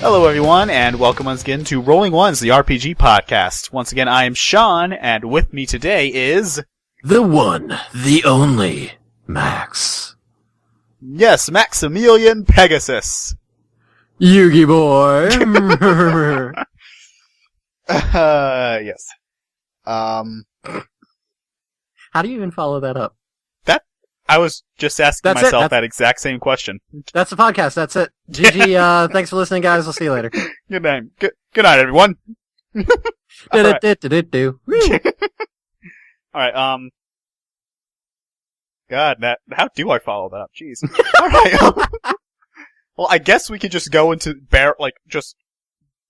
Hello everyone, and welcome once again to Rolling Ones, the RPG podcast. Once again, I am Sean, and with me today is... The one, the only, Max. Yes, Maximilian Pegasus. Yugi boy. Yes. How do you even follow that up? I was just asking myself that exact same question. That's the podcast, that's it. GG, thanks for listening guys, we'll see you later. Good night. Good night, everyone. Alright, God, how do I follow that up? Jeez. Alright, well, I guess we could just go into, just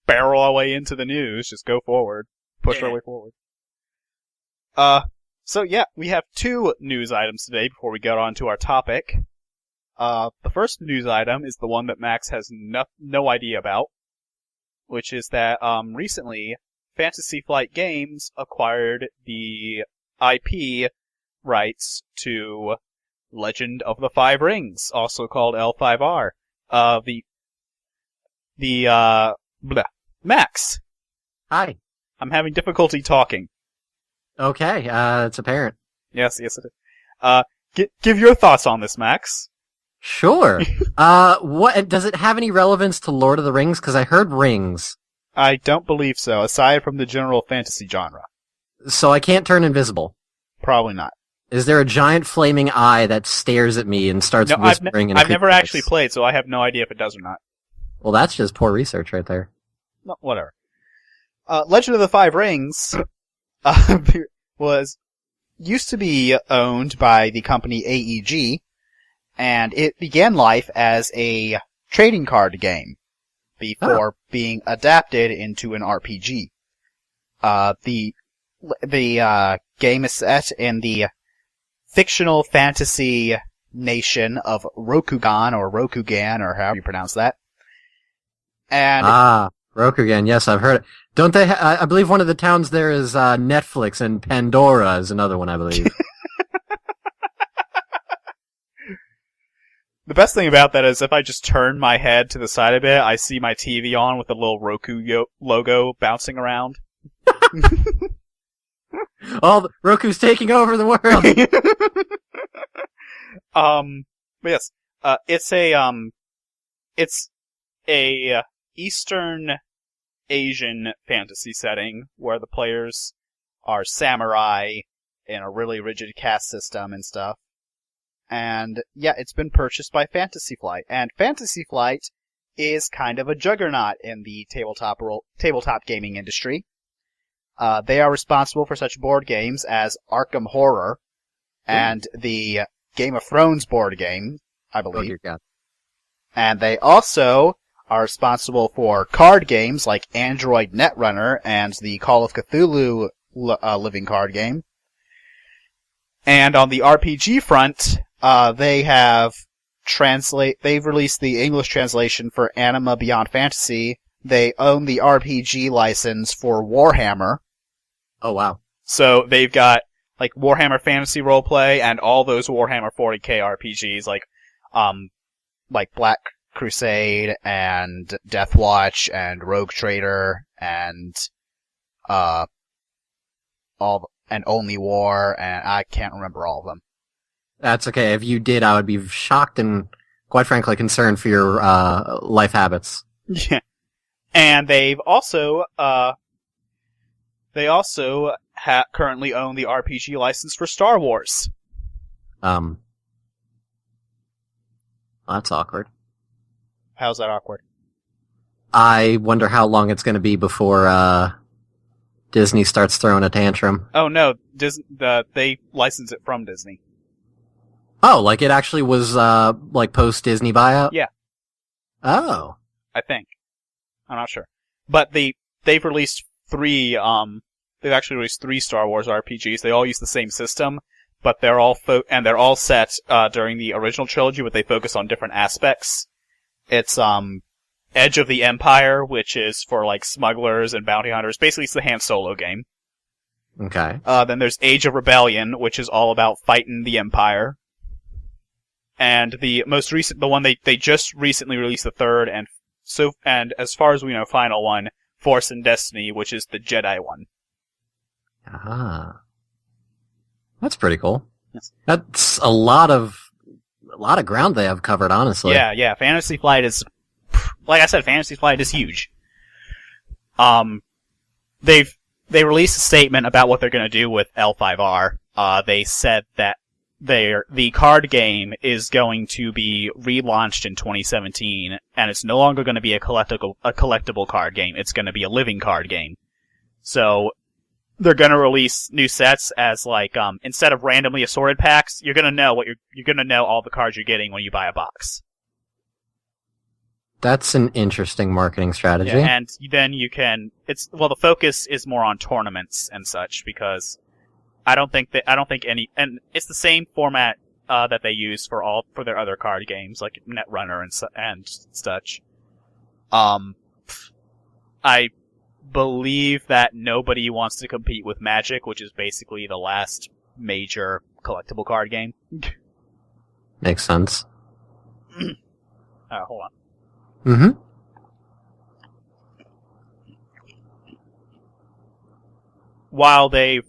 barrel our way into the news, just go forward. Push our way forward. So yeah, we have two news items today before we get on to our topic. The first news item is the one that Max has no idea about, which is that, recently, Fantasy Flight Games acquired the IP rights to Legend of the Five Rings, also called L5R. Max. Hi. I'm having difficulty talking. Okay, it's apparent. Yes, it is. Give your thoughts on this, Max. Sure. What, does it have any relevance to Lord of the Rings? Because I heard rings. I don't believe so, aside from the general fantasy genre. So I can't turn invisible. Probably not. Is there a giant flaming eye that stares at me and starts whispering in a I've never creepy actually voice? played, so I have no idea if it does or not. Well, that's just poor research right there. No, whatever. Legend of the Five Rings used to be owned by the company AEG, and it began life as a trading card game before being adapted into an RPG. The game is set in the fictional fantasy nation of Rokugan, or Rokugan, or however you pronounce that. And Rokugan, yes, I've heard it. Don't they I believe one of the towns there is Netflix, and Pandora is another one, I believe. The best thing about that is if I just turn my head to the side a bit, I see my TV on with the little Roku logo bouncing around. Roku's taking over the world! But yes, it's a Eastern Asian fantasy setting where the players are samurai in a really rigid caste system and stuff. And yeah, it's been purchased by Fantasy Flight. And Fantasy Flight is kind of a juggernaut in the tabletop gaming industry. They are responsible for such board games as Arkham Horror and the Game of Thrones board game, I believe. Oh, dear God. And they also are responsible for card games like Android Netrunner and the Call of Cthulhu living card game. And on the RPG front, they've released the English translation for Anima Beyond Fantasy. They own the RPG license for Warhammer. Oh, wow. So they've got, like, Warhammer Fantasy Roleplay and all those Warhammer 40k RPGs, like Black Crusade and Deathwatch and Rogue Trader and Only War, and I can't remember all of them. That's okay. If you did, I would be shocked and, quite frankly, concerned for your life habits. Yeah. And they've also currently own the RPG license for Star Wars. That's awkward. How's that awkward? I wonder how long it's going to be before Disney starts throwing a tantrum. Oh no, they license it from Disney. Oh, like it actually was post-Disney buyout? Yeah. Oh. I think. I'm not sure. But they've released three Star Wars RPGs. They all use the same system, but they're all set during the original trilogy, but they focus on different aspects. It's Edge of the Empire, which is for like smugglers and bounty hunters. Basically, it's the Han Solo game. Okay. Then there's Age of Rebellion, which is all about fighting the Empire. And the most recent, the one they just recently released the third and and as far as we know, final one, Force and Destiny, which is the Jedi one. Ah. That's pretty cool. Yes. That's a lot of ground they have covered, honestly. Yeah. Fantasy Flight is, like I said, Fantasy Flight is huge. They released a statement about what they're going to do with L5R. They said that the card game is going to be relaunched in 2017, and it's no longer going to be a collectible card game. It's going to be a living card game. So they're going to release new sets as instead of randomly assorted packs, you're going to know you're going to know all the cards you're getting when you buy a box. That's an interesting marketing strategy. Yeah, and then you can. The focus is more on tournaments and such because I don't think any, and it's the same format that they use for their other card games like Netrunner and such. I believe that nobody wants to compete with Magic, which is basically the last major collectible card game. Makes sense. Hold on. Mm-hmm. While they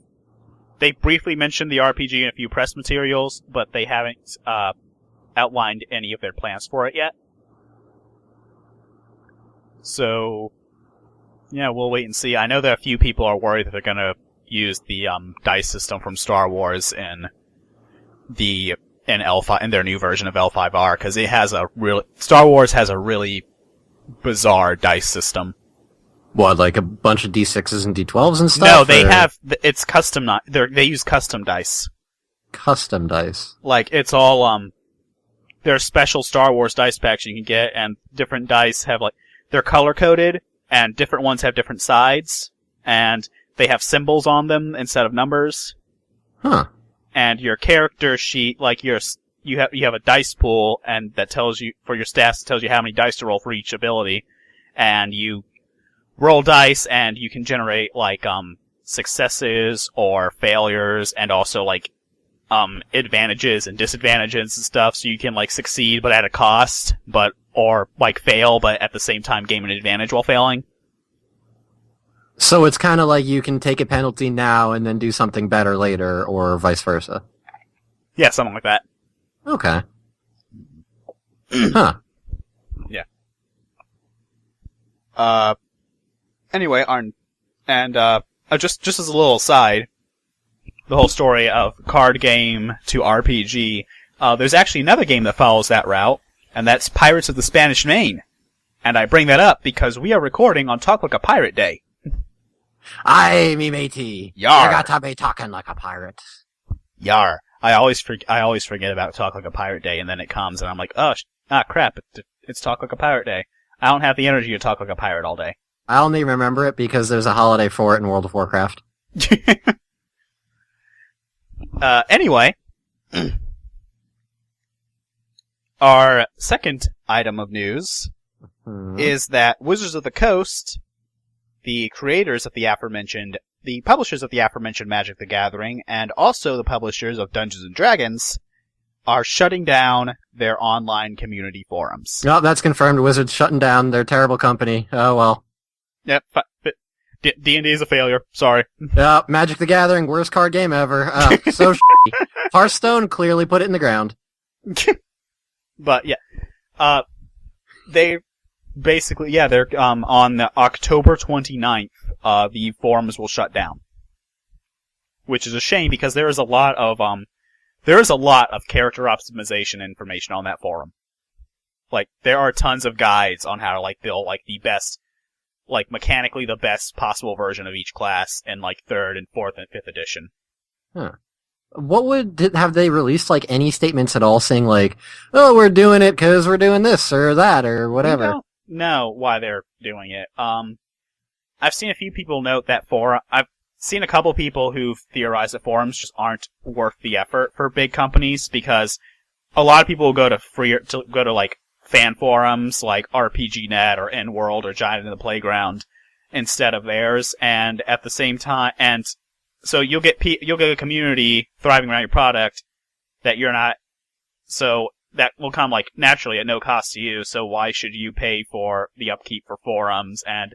briefly mentioned the RPG in a few press materials, but they haven't outlined any of their plans for it yet. So, yeah, we'll wait and see. I know that a few people are worried that they're going to use the dice system from Star Wars in their new version of L5R, because Star Wars has a really bizarre dice system. What, like a bunch of D6s and D12s and stuff? No, it's custom. They use custom dice. Custom dice. Like it's all there's special Star Wars dice packs you can get, and different dice have they're color coded, and different ones have different sides, and they have symbols on them instead of numbers. Huh. And your character sheet, you have a dice pool, and that tells you for your stats, tells you how many dice to roll for each ability, and you roll dice, and you can generate successes or failures, and also advantages and disadvantages and stuff. So you can succeed but at a cost, or fail but at the same time gain an advantage while failing. So it's kind of like you can take a penalty now and then do something better later, or vice versa. Yeah, something like that. Okay. Huh. Yeah. Anyway, just as a little aside, the whole story of card game to RPG, there's actually another game that follows that route, and that's Pirates of the Spanish Main. And I bring that up because we are recording on Talk Like a Pirate Day. Aye, me matey. Yar. You got to be talking like a pirate. Yar. I always forget about Talk Like a Pirate Day, and then it comes, and I'm like, crap, it's Talk Like a Pirate Day. I don't have the energy to talk like a pirate all day. I only remember it because there's a holiday for it in World of Warcraft. Anyway, our second item of news is that Wizards of the Coast, the publishers of the aforementioned Magic the Gathering, and also the publishers of Dungeons & Dragons, are shutting down their online community forums. Oh, that's confirmed. Wizards shutting down their terrible company. Oh, well. Yep. D&D is a failure. Sorry. Magic the Gathering, worst card game ever. So Hearthstone clearly put it in the ground. But, yeah. They basically, they're, on October 29th, the forums will shut down. Which is a shame because there is a lot of character optimization information on that forum. There are tons of guides on how to, build, the best, mechanically the best possible version of each class in, 3rd and 4th and 5th edition. Huh. Have they released, any statements at all saying, oh, we're doing it because we're doing this or that or whatever? I don't know why they're doing it. I've seen a few people note that I've seen a couple people who've theorized that forums just aren't worth the effort for big companies because a lot of people will go to fan forums like RPGNet or EndWorld or Giant in the Playground instead of theirs, and at the same time, and so you'll get a community thriving around your product that you're not. So that will come like naturally at no cost to you. So why should you pay for the upkeep for forums and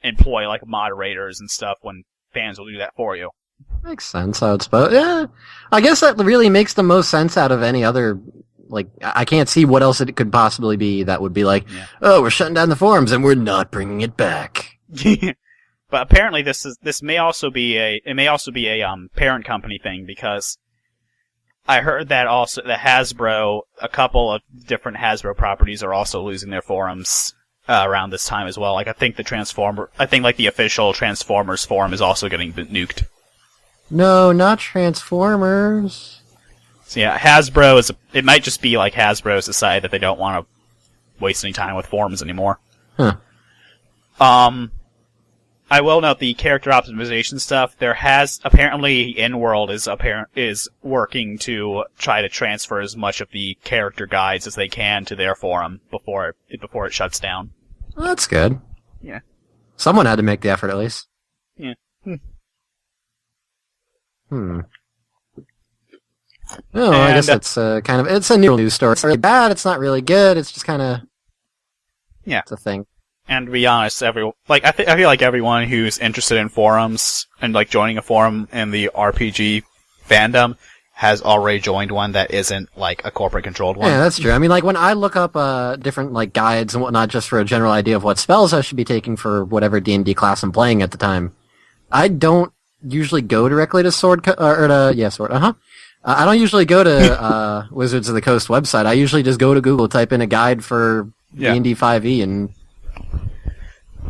employ like moderators and stuff when fans will do that for you? Makes sense, I would suppose. Yeah, I guess that really makes the most sense out of any other. Like, I can't see what else it could possibly be that would be like, oh, we're shutting down the forums and we're not bringing it back. But apparently this may also be a parent company thing, because I heard that also the Hasbro, a couple of different Hasbro properties are also losing their forums around this time as well. Like I think the official Transformers forum is also getting nuked. No, not Transformers. So yeah, Hasbro it might just be like Hasbro's decided that they don't want to waste any time with forums anymore. Huh. I will note the character optimization stuff. There has apparently InWorld is working to try to transfer as much of the character guides as they can to their forum before it shuts down. Well, that's good. Yeah. Someone had to make the effort at least. Yeah. Oh, I guess that's it's a new news story. It's not really bad, it's not really good, it's just kind of... Yeah. It's a thing. And to be honest, I feel like everyone who's interested in forums and like joining a forum in the RPG fandom has already joined one that isn't like a corporate controlled one. Yeah, that's true. I mean, like when I look up different like guides and whatnot just for a general idea of what spells I should be taking for whatever D&D class I'm playing at the time, I don't usually go directly to Sword. I don't usually go to Wizards of the Coast website. I usually just go to Google, type in a guide for D&D 5e,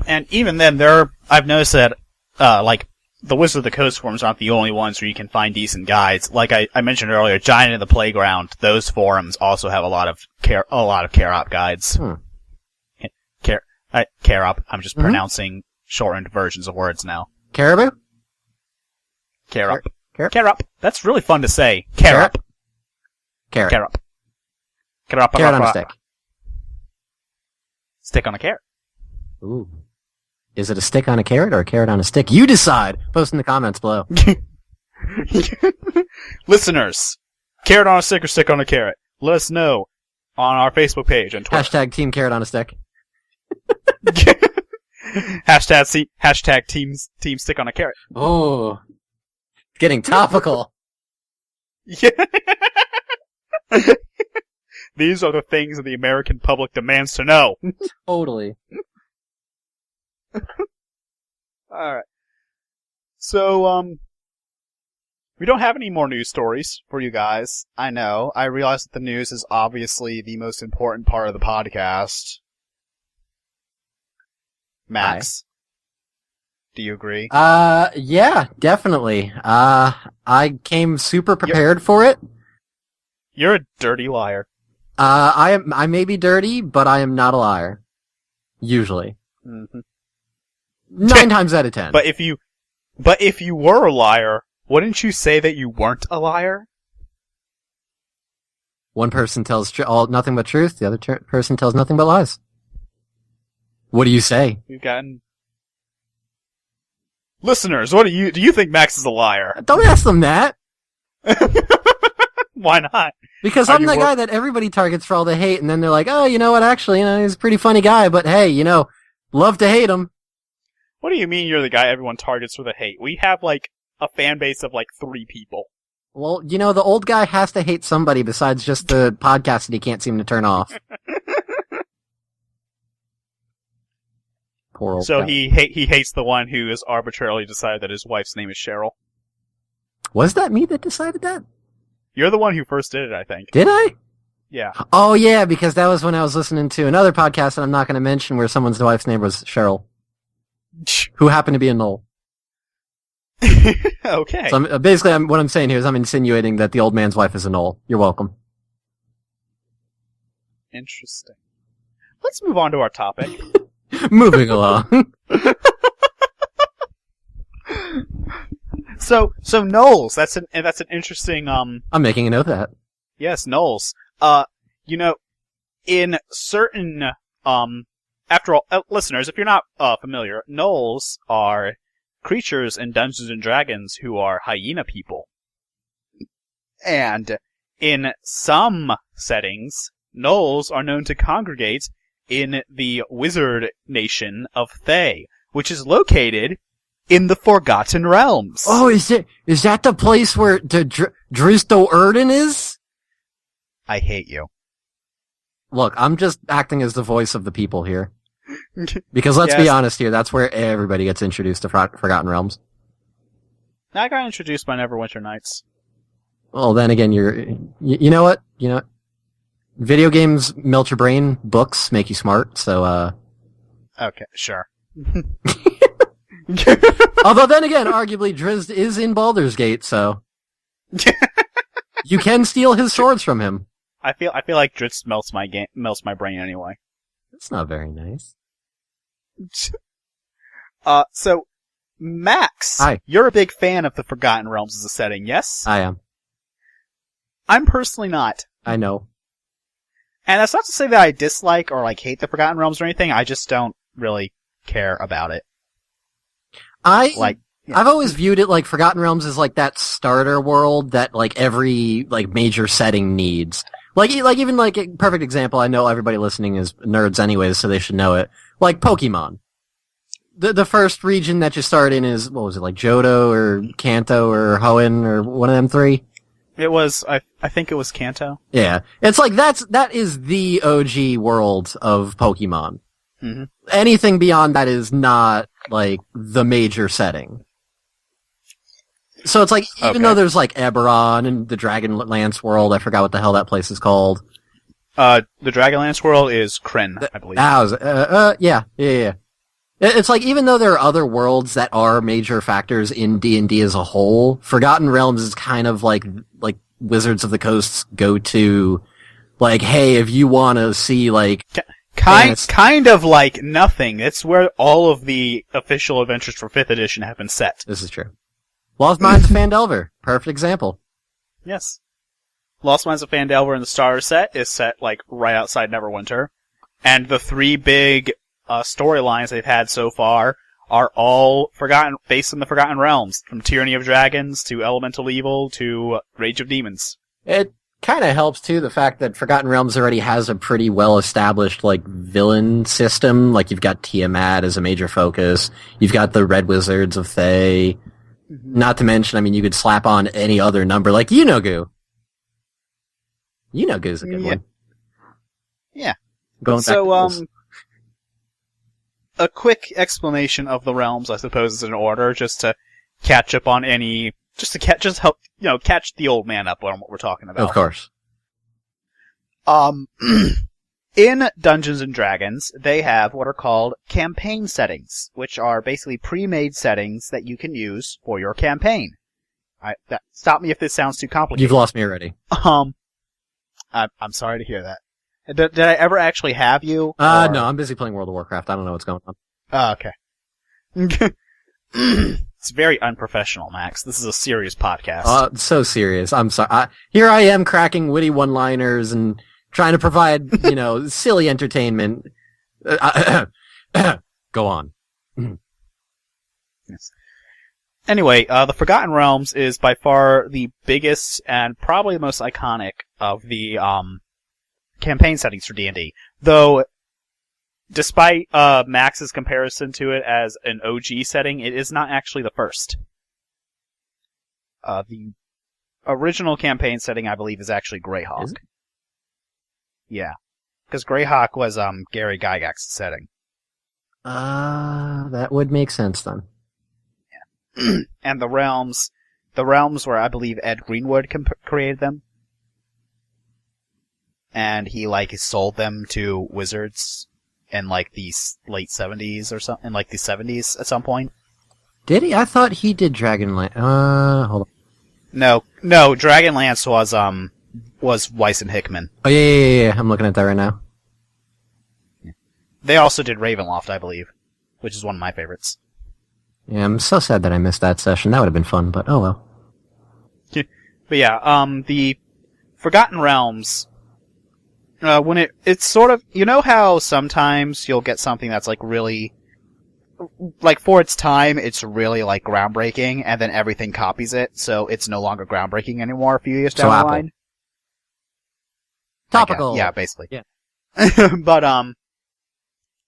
and even then, I've noticed that like the Wizards of the Coast forums aren't the only ones where you can find decent guides. Like I mentioned earlier, Giant in the Playground, those forums also have a lot of Care-Op guides. Care-Op. I'm just pronouncing shortened versions of words now. Caribou? Care-Op. Care-Op. That's really fun to say. Care-Op. Carrot. Care-Op. Care-Op. Carrot on a stick. Stick on a carrot. Ooh. Is it a stick on a carrot or a carrot on a stick? You decide! Post in the comments below. Listeners, carrot on a stick or stick on a carrot? Let us know on our Facebook page and Twitter. Hashtag Team Carrot on a Stick. Hashtag team stick on a carrot. Oh. Getting topical. Yeah. These are the things that the American public demands to know. Totally. Alright. So, we don't have any more news stories for you guys. I know. I realize that the news is obviously the most important part of the podcast. Max, do you agree? Yeah, definitely. I came super prepared for it. You're a dirty liar. I may be dirty, but I am not a liar. Usually. Mm-hmm. 9 times out of 10. But if you were a liar, wouldn't you say that you weren't a liar? One person tells nothing but truth, the other person tells nothing but lies. What do you say? We've gotten... Listeners, do you think Max is a liar? Don't ask them that! Why not? Because I'm the guy that everybody targets for all the hate, and then they're like, oh, you know what, actually, he's a pretty funny guy, but hey, love to hate him. What do you mean you're the guy everyone targets for the hate? We have, like, a fan base of, like, 3 people. Well, the old guy has to hate somebody besides just the podcast that he can't seem to turn off. Poor old So guy. he hates the one who has arbitrarily decided that his wife's name is Cheryl. Was that me that decided that? You're the one who first did it, I think. Did I? Yeah. Oh, yeah, because that was when I was listening to another podcast that I'm not going to mention where someone's wife's name was Cheryl, who happened to be a Knoll. Okay. So basically, what I'm saying here is I'm insinuating that the old man's wife is a Knoll. You're welcome. Interesting. Let's move on to our topic. Moving along. So Knowles, that's an interesting I'm making a note of that. Yes, Knowles. In certain after all, listeners, if you're not familiar, Knowles are creatures in Dungeons and Dragons who are hyena people. And In some settings, gnolls are known to congregate in the wizard nation of Thay, which is located in the Forgotten Realms. Oh, is that the place where the Dristo Erden is? I hate you. Look, I'm just acting as the voice of the people here. Because let's be honest here, that's where everybody gets introduced to Forgotten Realms. I got introduced by Neverwinter Nights. Well, then again, you know what? You know, video games melt your brain, books make you smart, so, Okay, sure. Although then again, arguably Drizzt is in Baldur's Gate, so you can steal his swords from him. I feel like Drizzt melts my brain anyway. That's not very nice. So Max, Hi. You're a big fan of the Forgotten Realms as a setting, yes? I am. I'm personally not. I know. And that's not to say that I dislike or like hate the Forgotten Realms or anything. I just don't really care about it. I've always viewed it like Forgotten Realms as like that starter world that like every like major setting needs. Like even like a perfect example, I know everybody listening is nerds anyways, so they should know it. Like Pokemon. The first region that you start in is, what was it, like Johto or Kanto or Hoenn or one of them three? It was, I think it was Kanto. Yeah. It's like that is the OG world of Pokemon. Mm-hmm. Anything beyond that is not like the major setting. So it's like, even though there's like Eberron and the Dragonlance world, I forgot what the hell that place is called. The Dragonlance world is Krynn, I believe. Yeah. It's like, even though there are other worlds that are major factors in D&D as a whole, Forgotten Realms is kind of like Wizards of the Coast's go-to, like, hey, if you want to see, like... Kind of like nothing. It's where all of the official adventures for 5th edition have been set. This is true. Lost Mines of Phandelver. Perfect example. Yes. Lost Mines of Phandelver in the starter set is set, like, right outside Neverwinter. And the 3 big storylines they've had so far are all based in the Forgotten Realms, from Tyranny of Dragons to Elemental Evil to Rage of Demons. It kind of helps too, the fact that Forgotten Realms already has a pretty well established like villain system. Like, you've got Tiamat as a major focus, you've got the Red Wizards of Thay. Not to mention, I mean, you could slap on any other number, like Yeenoghu. Yeenoghu's a good one. Yeah. Going back to those. A quick explanation of the realms, I suppose, is in order, just to catch up on just help, catch the old man up on what we're talking about. Of course. In Dungeons and Dragons, they have what are called campaign settings, which are basically pre-made settings that you can use for your campaign. Stop me if this sounds too complicated. You've lost me already. I'm sorry to hear that. Did I ever actually have you? No, I'm busy playing World of Warcraft. I don't know what's going on. Oh, okay. It's very unprofessional, Max. This is a serious podcast. So serious. I'm sorry. Here I am cracking witty one-liners and trying to provide, silly entertainment. Go on. Yes. Anyway, the Forgotten Realms is by far the biggest and probably the most iconic of the campaign settings for D&D. Though, despite Max's comparison to it as an OG setting, it is not actually the first. The original campaign setting, I believe, is actually Greyhawk. Is it? Yeah. Because Greyhawk was Gary Gygax's setting. That would make sense then. Yeah. And the realms where I believe Ed Greenwood created them. And he sold them to Wizards in the late 70s or something, in the 70s at some point. Did he? I thought he did Dragonlance. Hold on. No, Dragonlance was Weiss and Hickman. Oh yeah. I'm looking at that right now. They also did Ravenloft, I believe, which is one of my favorites. Yeah, I'm so sad that I missed that session. That would have been fun, but oh well. But yeah, the Forgotten Realms, when it's sort of, how sometimes you'll get something that's really, for its time, it's really groundbreaking, and then everything copies it, so it's no longer groundbreaking anymore a few years down the line. Topical. Yeah, basically. Yeah. But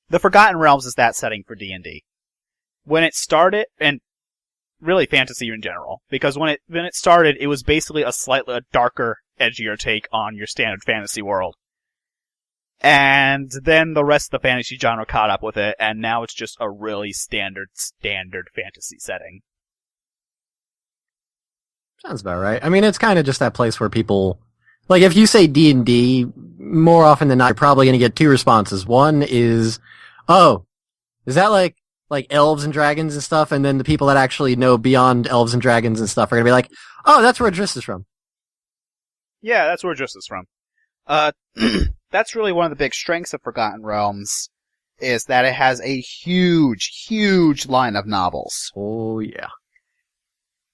the Forgotten Realms is that setting for D&D. When it started, and really fantasy in general, because when it started, it was basically a slightly darker, edgier take on your standard fantasy world. And then the rest of the fantasy genre caught up with it, and now it's just a really standard fantasy setting. Sounds about right. I mean, it's kind of just that place where people, like, if you say D&D, more often than not, you're probably going to get two responses. One is, oh, is that like elves and dragons and stuff? And then the people that actually know beyond elves and dragons and stuff are going to be like, oh, that's where Driss is from. Yeah, that's where Driss is from. That's really one of the big strengths of Forgotten Realms, is that it has a huge, huge line of novels. Oh, yeah.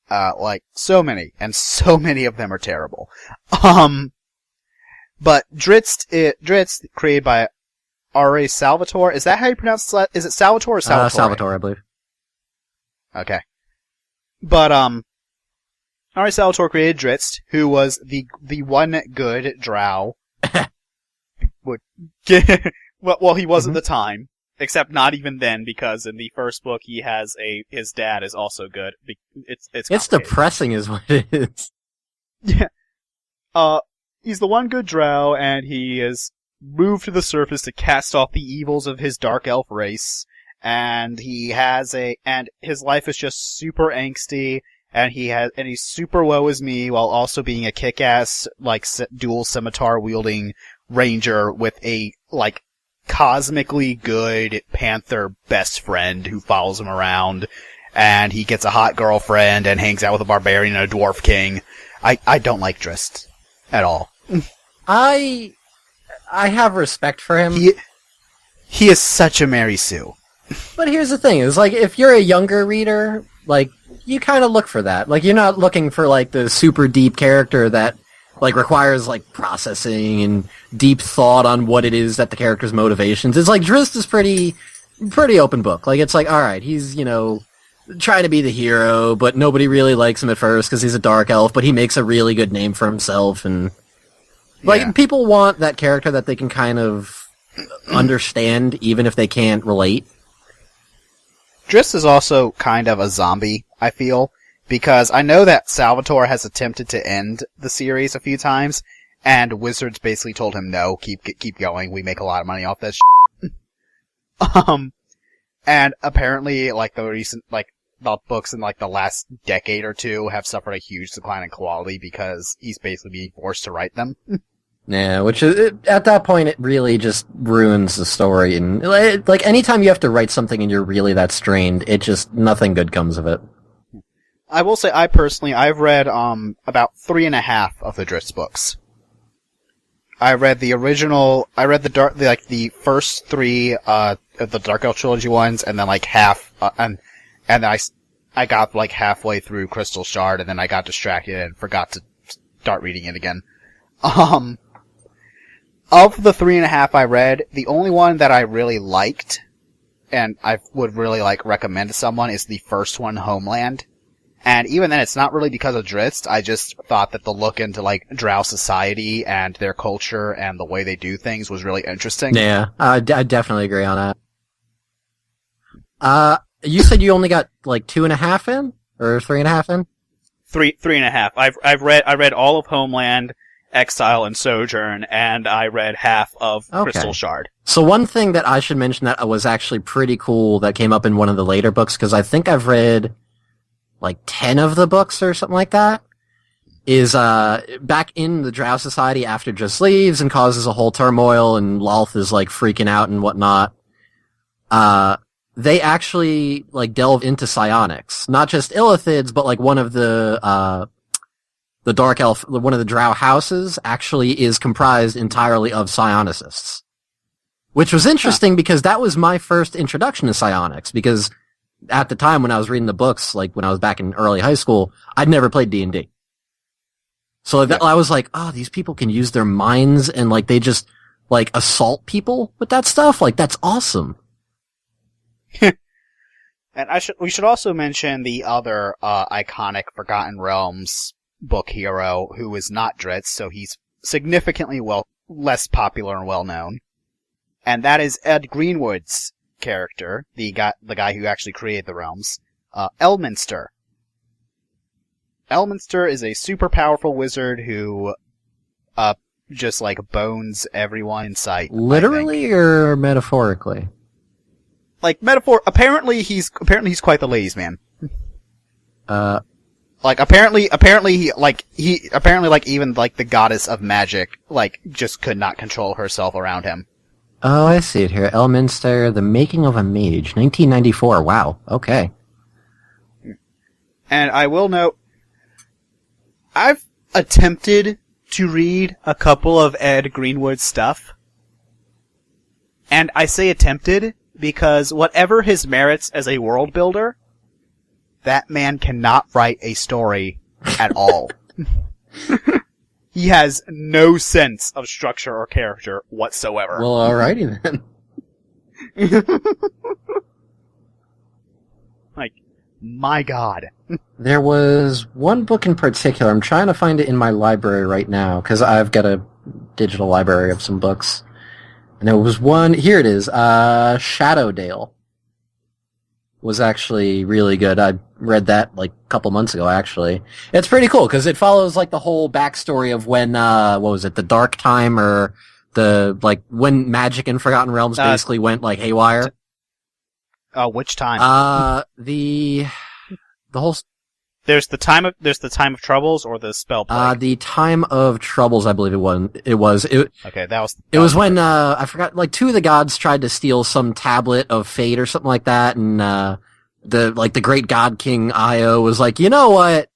Like, so many, and so many of them are terrible. But Drizzt, created by R.A. Salvatore, is that how you pronounce it? Is it Salvatore or Salvatore? Salvatore, I believe. Okay. But, R.A. Salvatore created Drizzt, who was the one good drow. Well, he was at the time, except not even then, because in the first book he has his dad is also good. It's depressing, is what it is. Yeah. He's the one good drow, and he is moved to the surface to cast off the evils of his dark elf race. And and his life is just super angsty, and he's super woe is me, while also being a kick-ass, like, dual scimitar wielding ranger with a, like, cosmically good panther best friend who follows him around, and he gets a hot girlfriend and hangs out with a barbarian and a dwarf king. I don't like Drizzt at all. I have respect for him. He is such a Mary Sue. But here's the thing, is like, if you're a younger reader, like, you kind of look for that. Like, you're not looking for, like, the super deep character that, like, requires, like, processing and deep thought on what it is that the character's motivations. It's like, Drizzt is pretty open book. Like, it's like, alright, he's, trying to be the hero, but nobody really likes him at first because he's a dark elf, but he makes a really good name for himself, and, like, people want that character that they can kind of understand, even if they can't relate. Drizzt is also kind of a zombie, I feel, because I know that Salvatore has attempted to end the series a few times, and Wizards basically told him, no, keep going, we make a lot of money off this shit. And apparently, like, the books in, like, the last decade or two have suffered a huge decline in quality because he's basically being forced to write them. Yeah, which is, at that point, it really just ruins the story. And, like, anytime you have to write something and you're really that strained, nothing good comes of it. I will say, I've read, about 3.5 of the Drizzt books. I read the first 3, of the Dark Elf Trilogy ones, and then, like, half, and I got, like, halfway through Crystal Shard, and then I got distracted and forgot to start reading it again. Of the 3.5 I read, the only one that I really liked, and I would really, like, recommend to someone, is the first one, Homeland. And even then, it's not really because of Drizzt. I just thought that the look into, like, drow society and their culture and the way they do things was really interesting. Yeah, I definitely agree on that. You said you only got, like, 2.5 in? Or 3.5 in? 3.5. I read all of Homeland, Exile, and Sojourn, and I read half of Crystal Shard. So one thing that I should mention that was actually pretty cool that came up in one of the later books, because I think I've read like 10 of the books or something like that, is back in the Drow Society after Drizzt leaves and causes a whole turmoil and Lolth is like freaking out and whatnot. They actually like delve into psionics. Not just illithids, but like one of the Dark Elf, one of the Drow houses actually is comprised entirely of psionicists. Which was interesting because that was my first introduction to psionics, because at the time when I was reading the books, like when I was back in early high school, I'd never played D&D. So I was like, oh, these people can use their minds and like they just like assault people with that stuff? Like that's awesome. And we should also mention the other iconic Forgotten Realms book hero who is not Drizzt, so he's significantly less popular and well known, and that is Ed Greenwood's character, the guy who actually created the realms, Elminster. Elminster is a super powerful wizard who just like bones everyone in sight. Literally or metaphorically? Like apparently he's quite the ladies' man. Like apparently even like the goddess of magic like just could not control herself around him. Oh, I see it here. Elminster, The Making of a Mage, 1994. Wow. Okay. And I will note, I've attempted to read a couple of Ed Greenwood's stuff. And I say attempted because whatever his merits as a world builder, that man cannot write a story at all. He has no sense of structure or character whatsoever. Well, alrighty then. Like, my god. There was one book in particular. I'm trying to find it in my library right now, because I've got a digital library of some books. And there was one, here it is, Shadowdale. Was actually really good. I read that like a couple months ago, actually. It's pretty cool, because it follows like the whole backstory of when, what was it, the Dark Time, or when magic in Forgotten Realms basically went like haywire. Which time? The whole... There's the time of troubles or the spell plague? The Time of Troubles, I believe it was. Okay, that was when, I forgot, like, two of the gods tried to steal some tablet of fate or something like that, and, the great god king Io was like, you know what?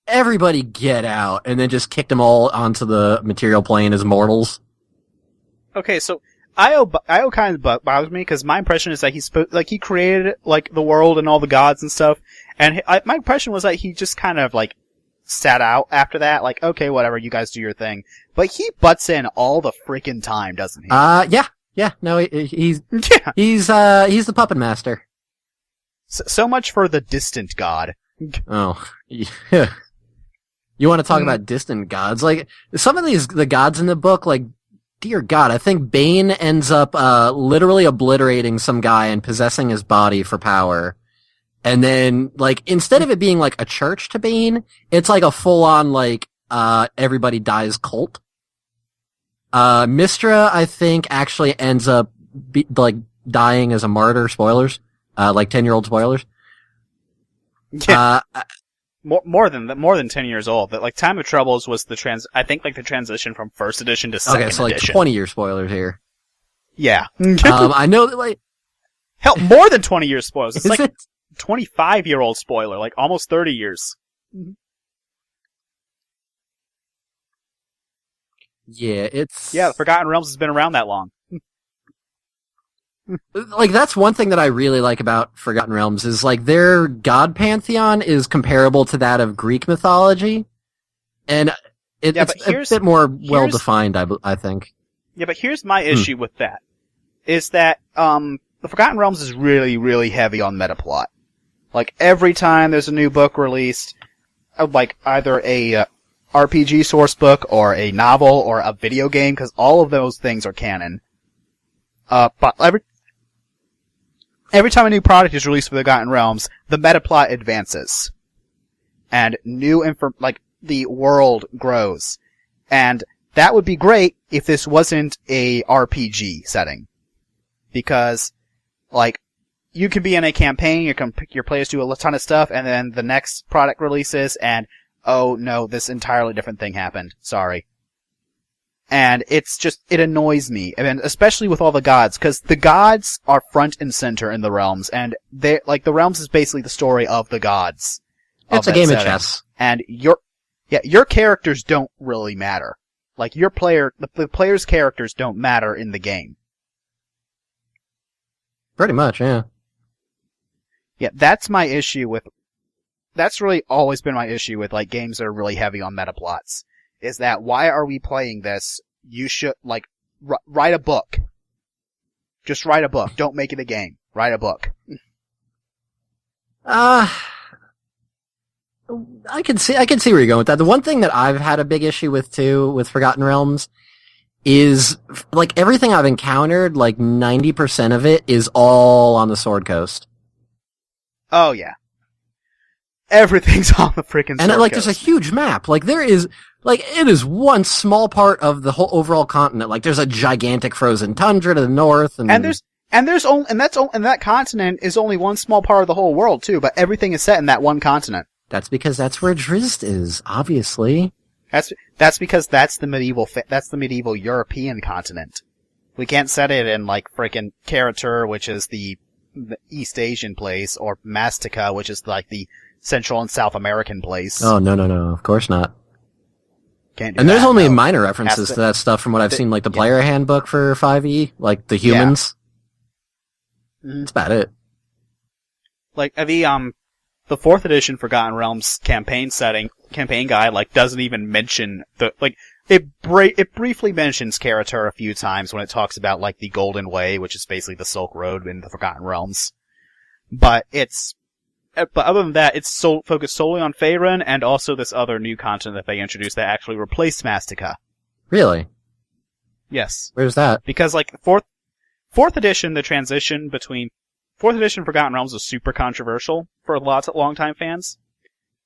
Everybody get out, and then just kicked them all onto the material plane as mortals. Okay, so Io kind of bothers me, because my impression is that he created, like, the world and all the gods and stuff, and my impression was that he just kind of, like, sat out after that, like, okay, whatever, you guys do your thing. But he butts in all the freaking time, doesn't he? Yeah, no, he's the puppet master. So much for the distant god. Oh, yeah. You want to talk about distant gods? Like, some of the gods in the book, like, dear God, I think Bane ends up, literally obliterating some guy and possessing his body for power. And then, like, instead of it being, like, a church to Bane, it's like a full-on, like, everybody dies cult. Mystra, I think, actually ends up, dying as a martyr, spoilers. 10-year-old spoilers. Yeah. More than 10 years old. That, like, Time of Troubles was the transition from first edition to second edition. Okay, so, like, 20-year spoilers here. Yeah. I know that, like... Hell, more than 20 years spoilers. It's like... it? 25-year-old spoiler, like almost 30 years. Yeah, the Forgotten Realms has been around that long. Like, that's one thing that I really like about Forgotten Realms, is, like, their god pantheon is comparable to that of Greek mythology. And it's a bit more well-defined, I think. Yeah, but here's my issue with that. Is that, the Forgotten Realms is really, really heavy on meta plot. Like, every time there's a new book released, like, either a RPG source book, or a novel, or a video game, because all of those things are canon. But every time a new product is released for the Forgotten Realms, the meta plot advances. And the world grows. And that would be great if this wasn't a RPG setting. Because, like, you can be in a campaign, your players do a ton of stuff, and then the next product releases, and, oh no, this entirely different thing happened. Sorry. And it annoys me. I mean, especially with all the gods, because the gods are front and center in the realms, and the realms is basically the story of the gods. It's a game of chess. And your characters don't really matter. Like, the player's characters don't matter in the game. Pretty much, yeah. Yeah, that's really always been my issue with, like, games that are really heavy on meta plots. Is that, why are we playing this? You should, like, write a book. Just write a book. Don't make it a game. Write a book. I can see where you're going with that. The one thing that I've had a big issue with, too, with Forgotten Realms, is, like, everything I've encountered, like, 90% of it is all on the Sword Coast. Oh, yeah. Everything's on the freaking And, Sword like, Coast. there's a huge map. Like, there is, like, it is one small part of the whole overall continent. Like, there's a gigantic frozen tundra to the north, and that continent is only one small part of the whole world, too, but everything is set in that one continent. that's because that's where Drizzt is, obviously. That's because that's the medieval European continent. We can't set it in, like, frickin' Karatur, which is the East Asian place, or Mastica, which is, like, the Central and South American place. Oh, no, of course not. Can't do And there's that, only no. minor references to that stuff from what I've seen, like the yeah. player handbook for 5e, like the humans. Mhm. That's about it. Like, the 4th edition Forgotten Realms campaign guide, like, doesn't even mention it briefly mentions Karatur a few times when it talks about, like, the Golden Way, which is basically the Silk Road in the Forgotten Realms. But other than that, it's focused solely on Faerun and also this other new continent that they introduced that actually replaced Mastica. Really? Yes. Where's that? Because, like, fourth edition, the transition between 4th edition Forgotten Realms was super controversial for lots of longtime fans.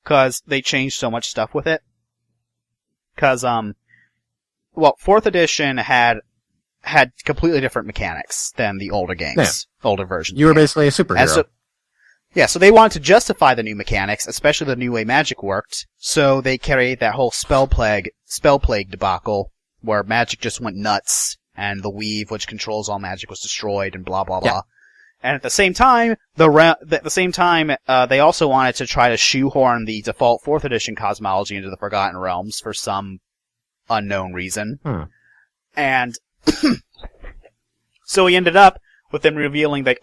Cause they changed so much stuff with it. Cause, 4th edition had completely different mechanics than the older games. Older versions. You were basically a superhero. So they wanted to justify the new mechanics, especially the new way magic worked, so they carried that whole spell plague debacle, where magic just went nuts, and the weave, which controls all magic, was destroyed, and blah blah blah. Yeah. And at the same time, they also wanted to try to shoehorn the default 4th edition cosmology into the Forgotten Realms for some unknown reason. And so we ended up with them revealing that,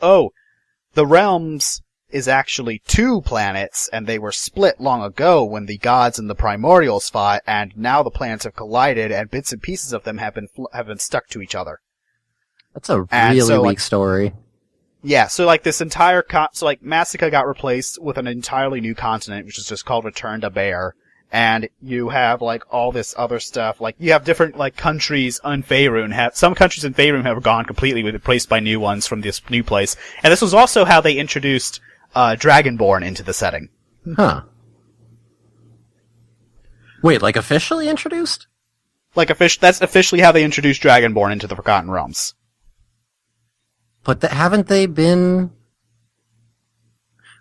the realms is actually 2 planets, and they were split long ago when the gods and the primordials fought, and now the planets have collided, and bits and pieces of them have been stuck to each other. That's a really weak story. Yeah, so like this entire Mastica got replaced with an entirely new continent, which is just called Return to Bear, and you have like all this other stuff. Like you have different like countries on Faerun. Some countries in Faerun have gone completely replaced by new ones from this new place, and this was also how they introduced Dragonborn into the setting. Huh. Wait, like officially introduced? That's officially how they introduced Dragonborn into the Forgotten Realms. But haven't they been...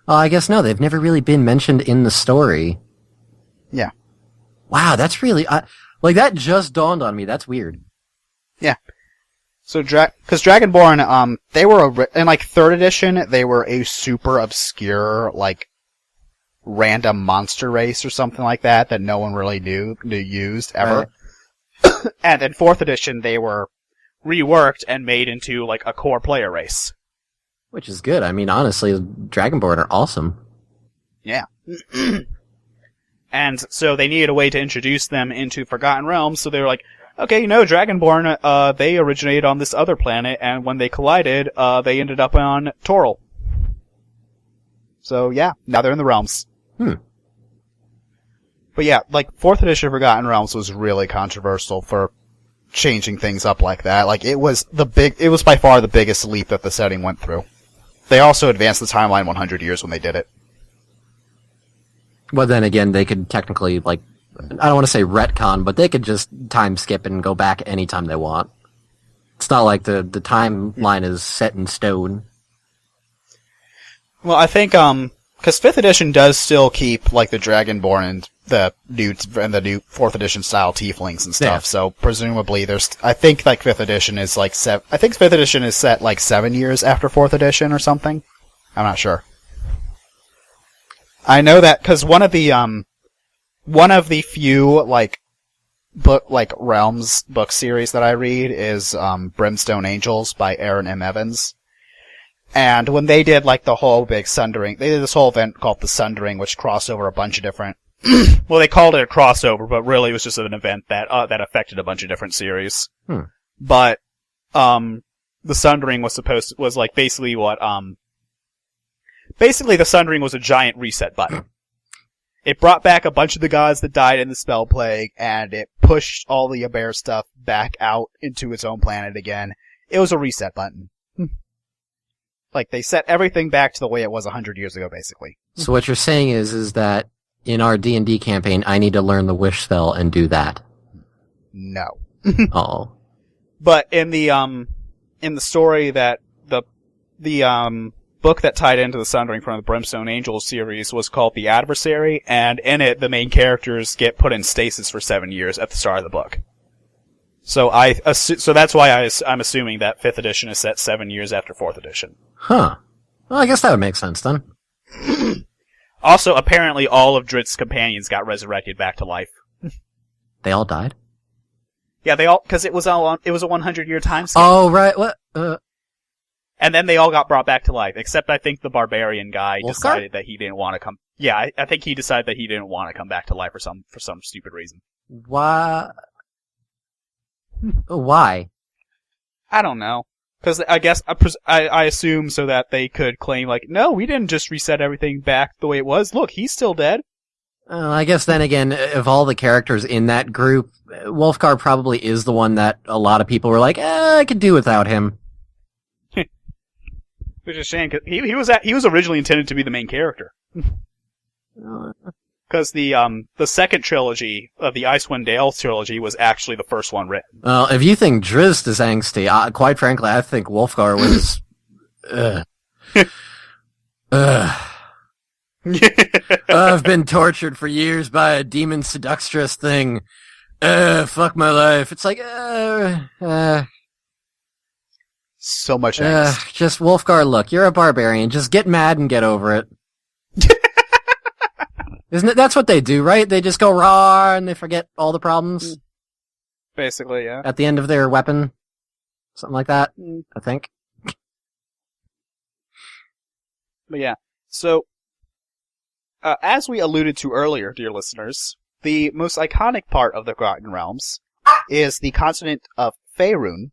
I guess no, they've never really been mentioned in the story. Yeah. Wow, that's really... like, that just dawned on me. That's weird. Yeah. So, because Dragonborn, they were, in like 3rd edition, they were a super obscure, like, random monster race or something like that no one really used ever. And in 4th edition, they were reworked and made into, like, a core player race. Which is good. I mean, honestly, Dragonborn are awesome. Yeah. And so they needed a way to introduce them into Forgotten Realms, so they were like, okay, Dragonborn, they originated on this other planet, and when they collided, they ended up on Toril. So yeah, now they're in the realms. But yeah, like, 4th edition Forgotten Realms was really controversial for changing things up like that. Like, it was by far the biggest leap that the setting went through. They also advanced the timeline 100 years when they did it. Well, then again, they could technically, like, I don't want to say retcon, but they could just time skip and go back anytime they want. It's not like the timeline is set in stone. Well, I think, because 5th edition does still keep, like, the Dragonborn and the new 4th edition style tieflings and stuff, so presumably I think, like, 5th edition is, like, I think 5th edition is set, like, 7 years after 4th edition or something. I'm not sure. I know that, because one of the few, like, Realms book series that I read is, Brimstone Angels by Aaron M. Evans. And when they did, like, the whole big Sundering, they did this whole event called the Sundering, which crossed over a bunch of different... well, they called it a crossover, but really it was just an event that affected a bunch of different series. But, the Sundering was like, basically what, basically the Sundering was a giant reset button. it brought back a bunch of the gods that died in the spell plague, and it pushed all the Abair stuff back out into its own planet again. It was a reset button. Like, they set everything back to the way it was 100 years ago, basically. So what you're saying is that in our D&D campaign, I need to learn the wish spell and do that. No. Oh. But in the story that the book that tied into the Sundering from the Brimstone Angels series was called The Adversary, and in it, the main characters get put in stasis for 7 years at the start of the book. So so that's why I'm assuming that 5th edition is set 7 years after 4th edition. Huh. Well, I guess that would make sense then. Also, apparently all of Drizzt companions got resurrected back to life. They all died? Yeah, because it was a 100-year time skip. Oh, right. What? And then they all got brought back to life, except I think the barbarian guy Wolfgar? decided that he didn't want to come. Yeah, I think he decided that he didn't want to come back to life for some stupid reason. Why? Why? I don't know. Because I guess, I assume so that they could claim, like, no, we didn't just reset everything back the way it was. Look, he's still dead. I guess then again, of all the characters in that group, Wolfgar probably is the one that a lot of people were like, I could do without him. Which is a shame, because he was originally intended to be the main character. Because the second trilogy of the Icewind Dale trilogy was actually the first one written. Well, if you think Drizzt is angsty, quite frankly, I think Wolfgar was... I've been tortured for years by a demon seductress thing. Fuck my life. It's like, so much angst. Just Wolfgar, look, you're a barbarian. Just get mad and get over it. Isn't it? That's what they do, right? They just go raw and they forget all the problems. Basically, yeah. At the end of their weapon. Something like that, I think. But yeah, so, as we alluded to earlier, dear listeners, the most iconic part of the Forgotten Realms is the continent of Faerun,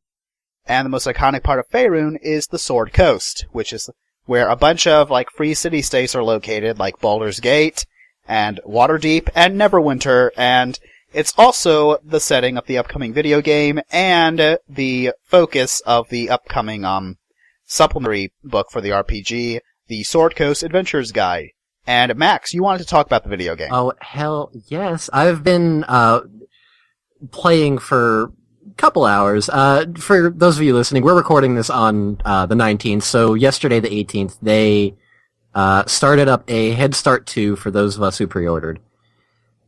and the most iconic part of Faerun is the Sword Coast, which is where a bunch of, like, free city-states are located, like Baldur's Gate, and Waterdeep, and Neverwinter, and it's also the setting of the upcoming video game, and the focus of the upcoming, supplementary book for the RPG, the Sword Coast Adventures Guide. And Max, you wanted to talk about the video game. Oh, hell yes. I've been, playing for a couple hours. For those of you listening, we're recording this on, the 19th, so yesterday the 18th, they started up a Head Start 2 for those of us who pre-ordered.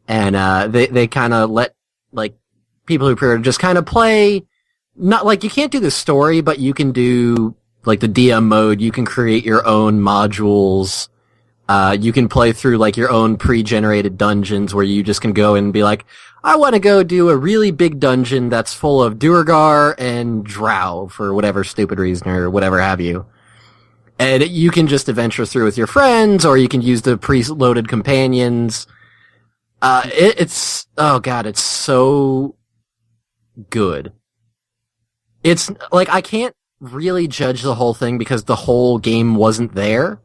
And they kind of let, like, people who pre-ordered just kind of play, not, like, you can't do the story, but you can do, like, the DM mode, you can create your own modules, you can play through, like, your own pre-generated dungeons where you just can go and be like, I want to go do a really big dungeon that's full of Duergar and Drow for whatever stupid reason or whatever have you. And you can just adventure through with your friends, or you can use the pre-loaded companions. It's so good. It's, like, I can't really judge the whole thing because the whole game wasn't there.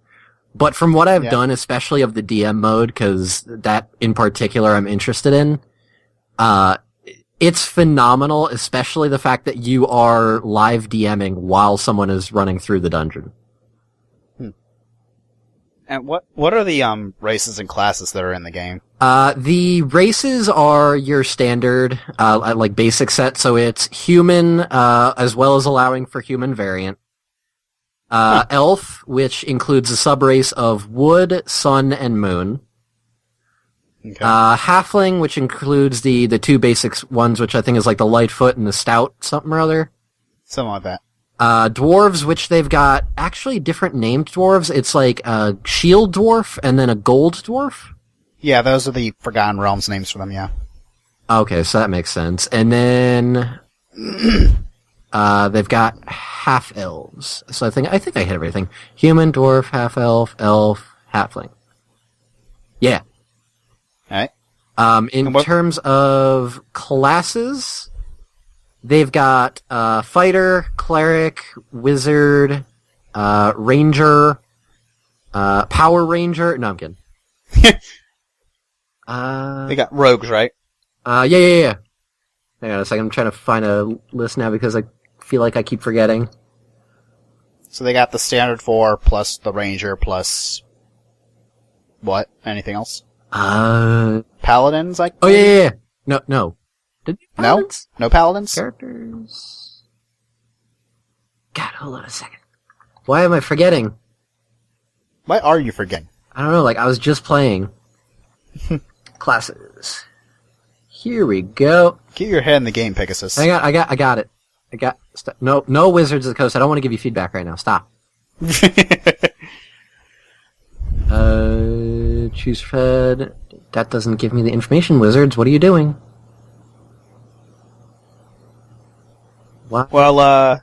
But from what I've done, especially of the DM mode, because that in particular I'm interested in, it's phenomenal, especially the fact that you are live DMing while someone is running through the dungeon. And what are the races and classes that are in the game? The races are your standard, like basic set, so it's human, as well as allowing for human variant. Elf, which includes a subrace of wood, sun, and moon. Okay. Halfling, which includes the two basic ones, which I think is like the Lightfoot and the Stout something or other. Something like that. Dwarves, which they've got actually different named dwarves. It's like a shield dwarf and then a gold dwarf. Yeah, those are the Forgotten Realms names for them, yeah. Okay, so that makes sense. And then they've got half elves. So I think I hit everything. Human, dwarf, half elf, halfling. Yeah. Alright. In terms of classes, they've got fighter, cleric, wizard, ranger, power ranger. No, I'm kidding. They got rogues, right? Yeah. Hang on a second, I'm trying to find a list now because I feel like I keep forgetting. So they got the standard 4 plus the ranger plus what? Anything else? Paladins, like? Oh yeah. No. Did you paladins? No paladins? Characters. God, hold on a second. Why am I forgetting? Why are you forgetting? I don't know, like I was just playing. Classes. Here we go. Keep your head in the game, Pegasus. I got it. No Wizards of the Coast. I don't want to give you feedback right now. Stop. Choose Fed. That doesn't give me the information, Wizards. What are you doing? What? Well,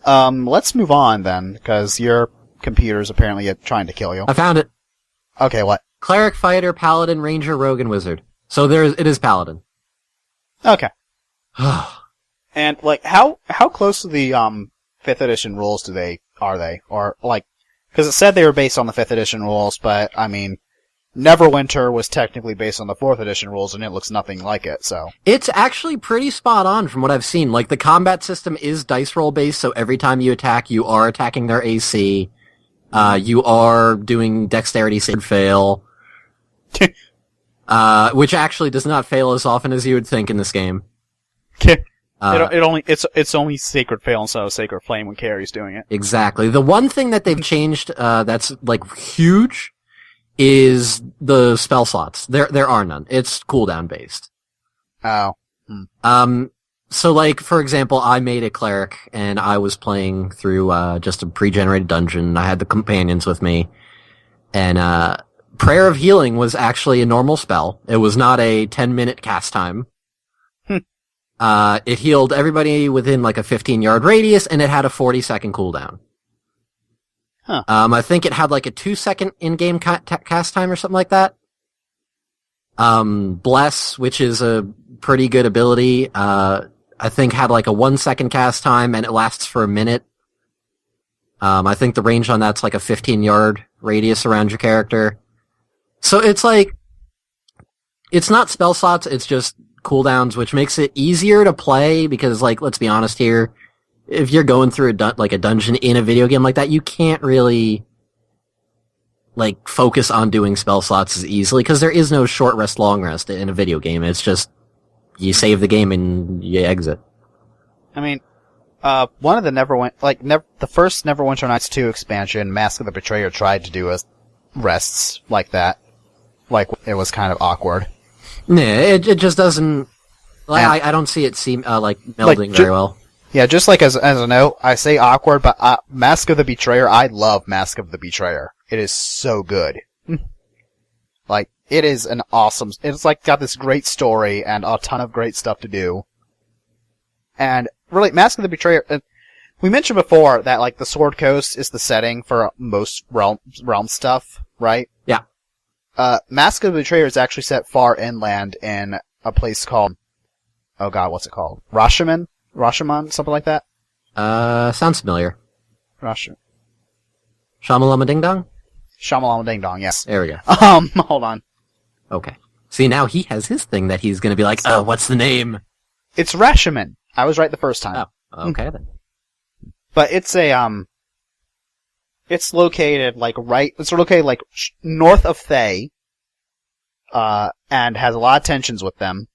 let's move on then, because your computer's apparently trying to kill you. I found it. Okay, what? Cleric, Fighter, Paladin, Ranger, Rogue, and Wizard. So it is Paladin. Okay. And, like, how close to the, 5th edition rules are they? Or, like, because it said they were based on the 5th edition rules, but, I mean, Neverwinter was technically based on the 4th edition rules, and it looks nothing like it, so. It's actually pretty spot on from what I've seen. Like, the combat system is dice roll based, so every time you attack, you are attacking their AC. You are doing dexterity save fail. Which actually does not fail as often as you would think in this game. It's only Sacred Fail instead of Sacred Flame when Carrie's doing it. Exactly. The one thing that they've changed, that's like huge, is the spell slots. There are none. It's cooldown based. Oh. So like, for example, I made a cleric and I was playing through, just a pre-generated dungeon. I had the companions with me and, Prayer of Healing was actually a normal spell. It was not a 10-minute cast time. It healed everybody within like a 15-yard radius, and it had a 40-second cooldown. Huh. I think it had like a 2-second in-game cast time or something like that. Bless, which is a pretty good ability, I think had like a 1-second cast time, and it lasts for a minute. I think the range on that's like a 15-yard radius around your character. So it's like, it's not spell slots, it's just cooldowns, which makes it easier to play because, like, let's be honest here, if you're going through a dungeon in a video game like that, you can't really, like, focus on doing spell slots as easily because there is no short rest, long rest in a video game. It's just, you save the game and you exit. I mean, one of the the first Neverwinter Nights 2 expansion, Mask of the Betrayer, tried to do rests like that. Like, it was kind of awkward. Nah, it just doesn't, like, I don't see it melding very well. Yeah, just like as a note, I say awkward, but Mask of the Betrayer, I love Mask of the Betrayer. It is so good. Like, it is an awesome, it's like got this great story and a ton of great stuff to do. And really, Mask of the Betrayer, we mentioned before that, like, the Sword Coast is the setting for most realm stuff, right? Yeah. Mask of the Betrayer is actually set far inland in a place called, oh god, what's it called? Rashomon, something like that? Sounds familiar. Rashomon. Shamalama Ding Dong? Shamalama Ding Dong, yes. There we go. Hold on. Okay. See, now he has his thing that he's gonna be like, what's the name? It's Rashomon. I was right the first time. Oh, okay then. But it's it's located north of Thay, and has a lot of tensions with them.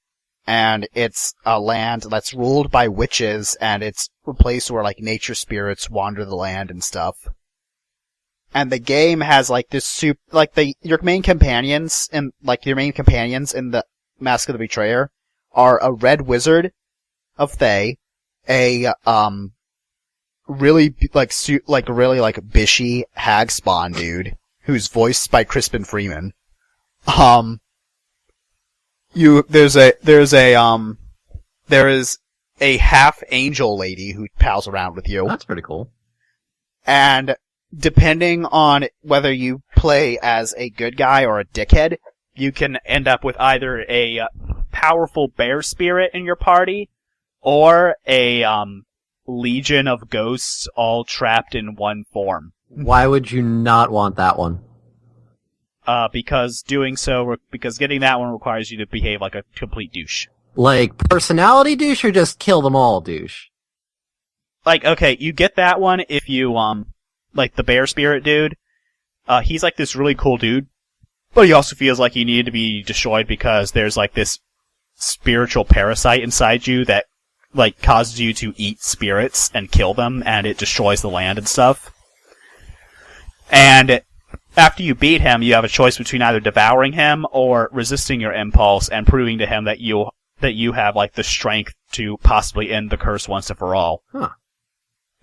And it's a land that's ruled by witches, and it's a place where, like, nature spirits wander the land and stuff. And the game has, like, your main companions in the Mask of the Betrayer are a red wizard of Thay, a, really bishy hag spawn dude, who's voiced by Crispin Freeman. There is a half angel lady who pals around with you. That's pretty cool. And depending on whether you play as a good guy or a dickhead, you can end up with either a powerful bear spirit in your party, or a legion of ghosts all trapped in one form. Why would you not want that one? because getting that one requires you to behave like a complete douche. Like personality douche or just kill them all douche? Like, okay, you get that one if you, like the bear spirit dude. He's like this really cool dude, but he also feels like he needed to be destroyed because there's like this spiritual parasite inside you that like causes you to eat spirits and kill them, and it destroys the land and stuff. And after you beat him, you have a choice between either devouring him or resisting your impulse and proving to him that you have like the strength to possibly end the curse once and for all. Huh.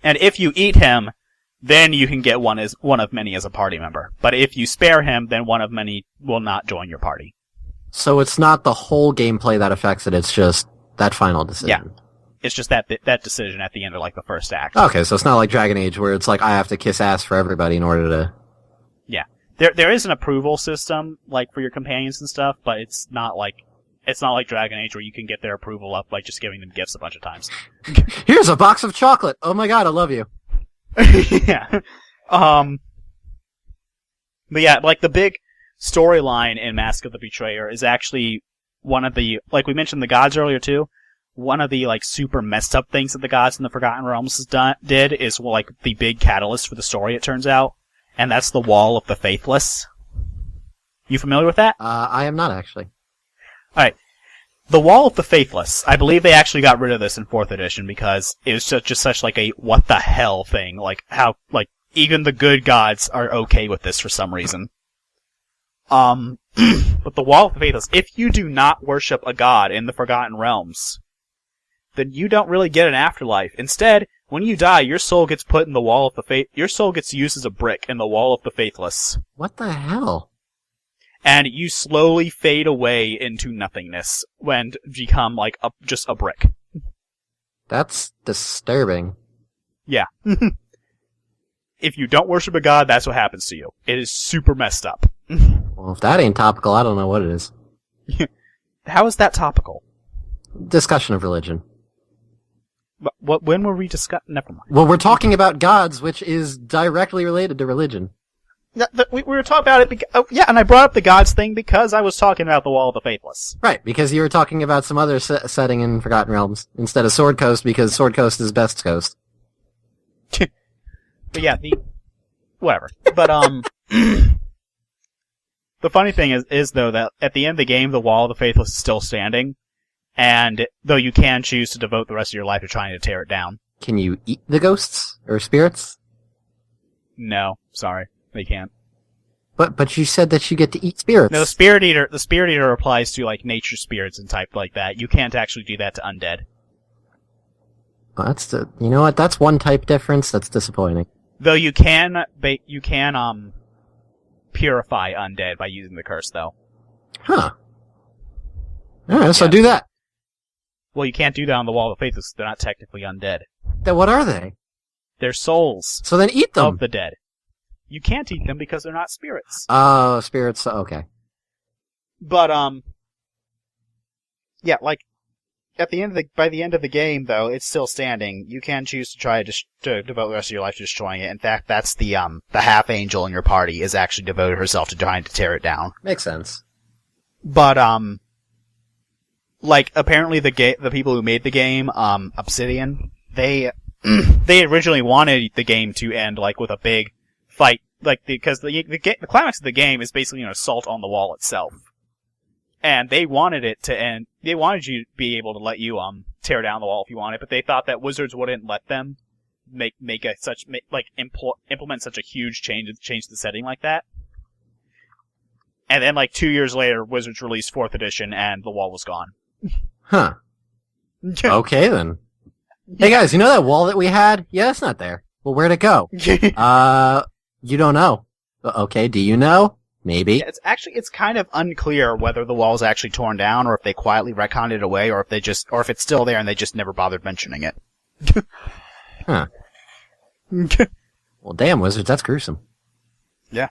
And if you eat him, then you can get one of many as a party member. But if you spare him, then one of many will not join your party. So it's not the whole gameplay that affects it, it's just that final decision. Yeah. It's just that decision at the end of like the first act. Okay, so it's not like Dragon Age where it's like I have to kiss ass for everybody in order to... Yeah. There is an approval system, like for your companions and stuff, but it's not like Dragon Age where you can get their approval up by just giving them gifts a bunch of times. Here's a box of chocolate! Oh my god, I love you. Yeah. But yeah, like the big storyline in Mask of the Betrayer is actually one of the, like we mentioned the gods earlier too, one of the like super messed up things that the gods in the Forgotten Realms did is like the big catalyst for the story, it turns out, and that's the Wall of the Faithless. You familiar with that? I am not actually. Alright. The Wall of the Faithless. I believe they actually got rid of this in 4th edition because it was just such like a what the hell thing. Like how, like, even the good gods are okay with this for some reason. But the Wall of the Faithless, if you do not worship a god in the Forgotten Realms, then you don't really get an afterlife. Instead, when you die, your soul gets put in the Wall of the your soul gets used as a brick in the Wall of the Faithless. What the hell? And you slowly fade away into nothingness and become like just a brick. That's disturbing. Yeah. If you don't worship a god, that's what happens to you. It is super messed up. Well, if that ain't topical, I don't know what it is. How is that topical? Discussion of religion. When were we discussing? Never mind. Well, we're talking about gods, which is directly related to religion. We were talking about it and I brought up the gods thing because I was talking about the Wall of the Faithless. Right, because you were talking about some other setting in Forgotten Realms instead of Sword Coast, because Sword Coast is best coast. But yeah, whatever. But the funny thing is though that at the end of the game, the Wall of the Faithless is still standing, and though you can choose to devote the rest of your life to trying to tear it down. Can you eat the ghosts or spirits? No, sorry. They can't. But you said that you get to eat spirits. No, the spirit eater applies to like nature spirits and type like that. You can't actually do that to undead. Well, you know what? That's one type difference. That's disappointing. Though you can purify undead by using the curse though. Huh. Alright, so do that. Well, you can't do that on the Wall of Faith because they're not technically undead. Then what are they? They're souls. So then eat them. Of the dead. You can't eat them because they're not spirits. Oh, spirits, okay. But, yeah, like, by the end of the game, though, it's still standing. You can choose to try to devote the rest of your life to destroying it. In fact, that's the half-angel in your party is actually devoted herself to trying to tear it down. Makes sense. But, like, apparently the people who made the game, Obsidian, they originally wanted the game to end, like, with a big fight, like, because the climax of the game is basically an assault on the wall itself. And they wanted it to end, they wanted you to be able to let you, tear down the wall if you wanted, but they thought that Wizards wouldn't let them implement such a huge change to the setting like that. And then, like, 2 years later, Wizards released 4th edition, and the wall was gone. Huh. Okay, then. Hey, guys, you know that wall that we had? Yeah, it's not there. Well, where'd it go? You don't know. Okay, do you know? Maybe. Yeah, it's kind of unclear whether the wall's actually torn down, or if they quietly retconned it away, or if it's still there and they just never bothered mentioning it. Huh. Well, damn, Wizards, that's gruesome. Yeah.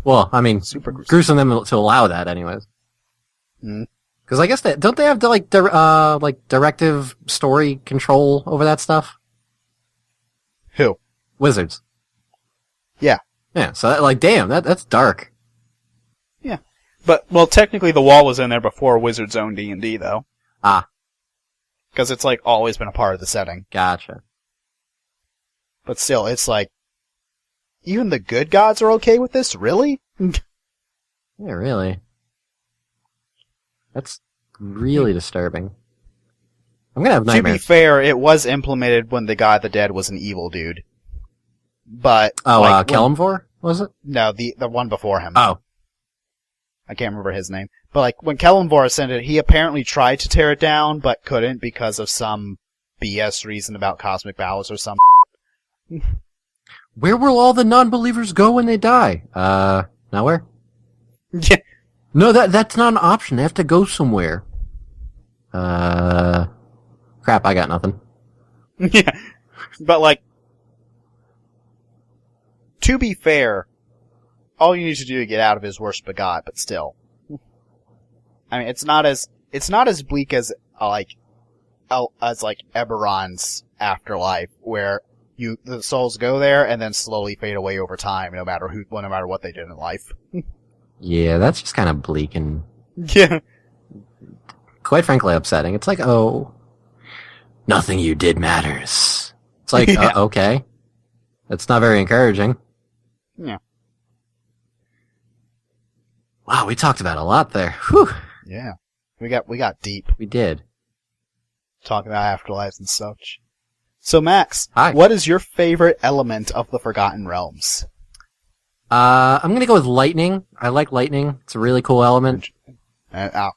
Well, I mean, super gruesome them to allow that, anyways. Because I guess don't they have directive story control over that stuff? Well, technically the wall was in there before Wizards owned D&D, though. Ah, Because it's, like, always been a part of the setting. gotcha. But still, it's like, even the good gods are okay with this? Really? Yeah, really. That's really disturbing. I'm gonna have To be nightmares. fair, it was implemented when the God of the Dead was an evil dude. But, Oh, like, Kellamvor, was it? no, the one before him. Oh. I can't remember his name. But, like, when Kellamvor ascended, he apparently tried to tear it down, but couldn't because of some BS reason about cosmic bowels or some. Where will all the non-believers go when they die? Nowhere? Yeah. No, that's not an option. They have to go somewhere. Crap, I got nothing. Yeah. But, like, to be fair, all you need to do to get out of it is worship a god, but still. I mean, it's not as bleak as Eberron's afterlife, where the souls go there and then slowly fade away over time, no matter what they did in life. Yeah, that's just kind of bleak and Yeah. quite frankly upsetting. It's like, oh, nothing you did matters. It's like, Yeah. Okay. That's not very encouraging. Yeah. Wow, we talked about a lot there. Whew. Yeah. We got deep We did. talking about afterlives and such. So Max, Hi. what is your favorite element of the Forgotten Realms? I'm gonna go with lightning. I like lightning. It's a really cool element. I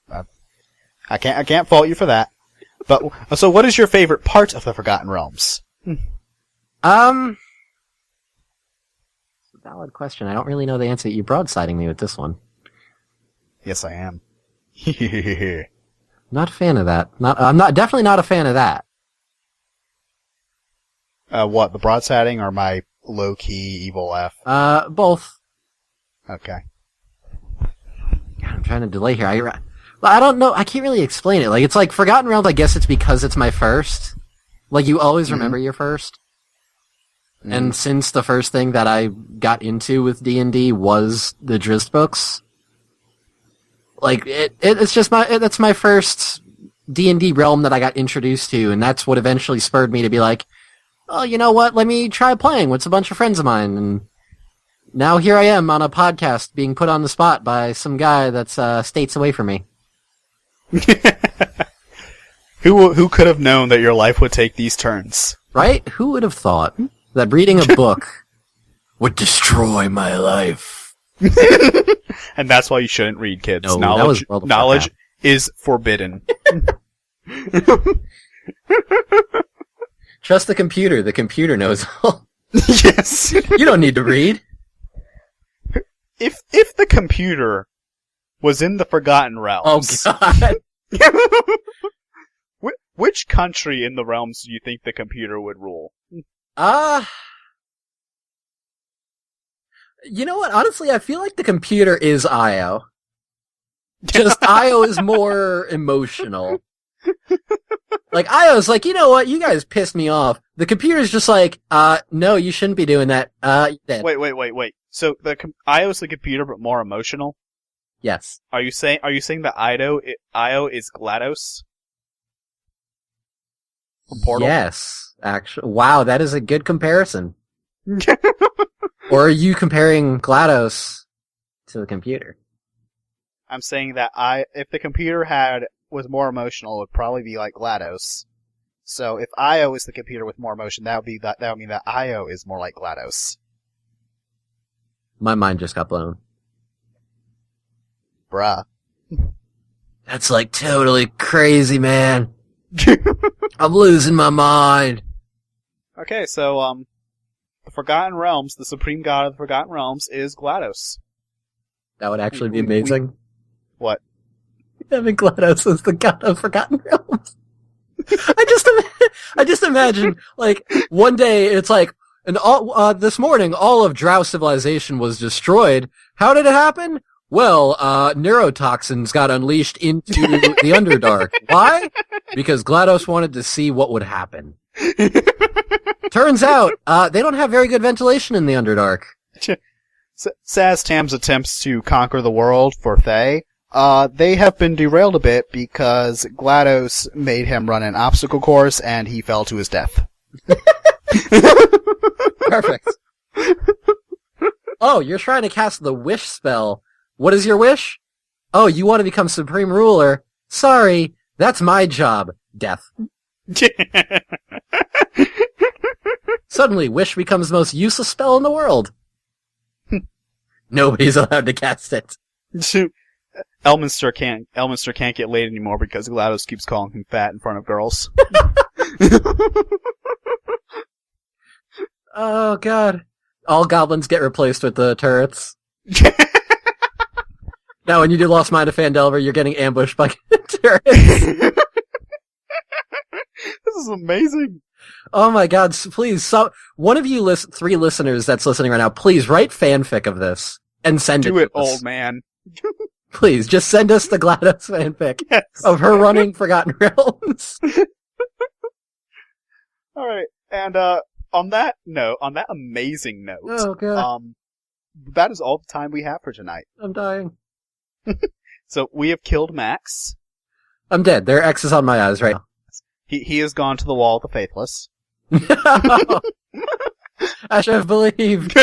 can't fault you for that. But so what is your favorite part of the Forgotten Realms? It's a valid question. I don't really know the answer. You're broadsiding me with this one. Yes, I am. Not a fan of that. Definitely not a fan of that. What, the broadsiding or my low-key evil F? Both. Okay. God, I'm trying to delay here. I don't know. I can't really explain it. Like, it's like Forgotten Realms. I guess it's because it's my first. Like, you always remember your first. Mhm. And since the first thing that I got into with D&D was the Drizzt books, like, it's just that's my first D&D realm that I got introduced to, and that's what eventually spurred me to be like, oh, you know what, let me try playing with a bunch of friends of mine, and now here I am on a podcast being put on the spot by some guy that's states away from me. Who could have known that your life would take these turns? Right? Who would have thought that reading a book would destroy my life? And that's why you shouldn't read, kids. No, that was World of Knowledge Warcraft. is forbidden. Trust the computer. The computer knows all. Yes. You don't need to read. If the computer was in the Forgotten Oh, Realms, God. which country in the realms do you think the computer would rule? You know what? Honestly, I feel like the computer is Io. Just Io is more emotional. Like, Io's like, you know what? You guys pissed me off. The computer's just like, no, you shouldn't be doing that. Dead. Wait. So Io's the computer, but more emotional? Yes. Are you saying that Io is GLaDOS? From Portal? Yes. Actually, wow, that is a good comparison. Or are you comparing GLaDOS to the computer? I'm saying that if the computer was more emotional, it would probably be like GLaDOS. So if Io is the computer with more emotion, that would mean that Io is more like GLaDOS. My mind just got blown. Bruh. That's like totally crazy, man. I'm losing my mind. Okay, so the Forgotten Realms, the supreme god of the Forgotten Realms, is GLaDOS. That would actually be amazing. What? Having GLaDOS as the god of Forgotten Realms. I just imagine, like, one day it's like, this morning all of Drow civilization was destroyed. How did it happen? Well, neurotoxins got unleashed into the Underdark. Why? Because GLaDOS wanted to see what would happen. Turns out, they don't have very good ventilation in the Underdark. Saztam's attempts to conquer the world for Thay, they have been derailed a bit because GLaDOS made him run an obstacle course and he fell to his death. Perfect. Oh, you're trying to cast the wish spell. What is your wish? Oh, you want to become supreme ruler. Sorry, that's my job. Death. Suddenly, wish becomes the most useless spell in the world. Nobody's allowed to cast it. Elminster can't get laid anymore because GLaDOS keeps calling him fat in front of girls. Oh, God. All goblins get replaced with the turrets. Now, when you do Lost Mine of Phandelver, you're getting ambushed by turrets. This is amazing. Oh my God! Please, one of you 3 listeners that's listening right now, please write fanfic of this and send it. Do it, to us. old man. Please, just send us the GLaDOS fanfic Yes. of her running Forgotten Realms. All right, and on that amazing note, Oh God, that is all the time we have for tonight. I'm dying. So we have killed Max. I'm dead. There are X's on my eyes right now. He has gone to the Wall of the Faithless. I should have believed.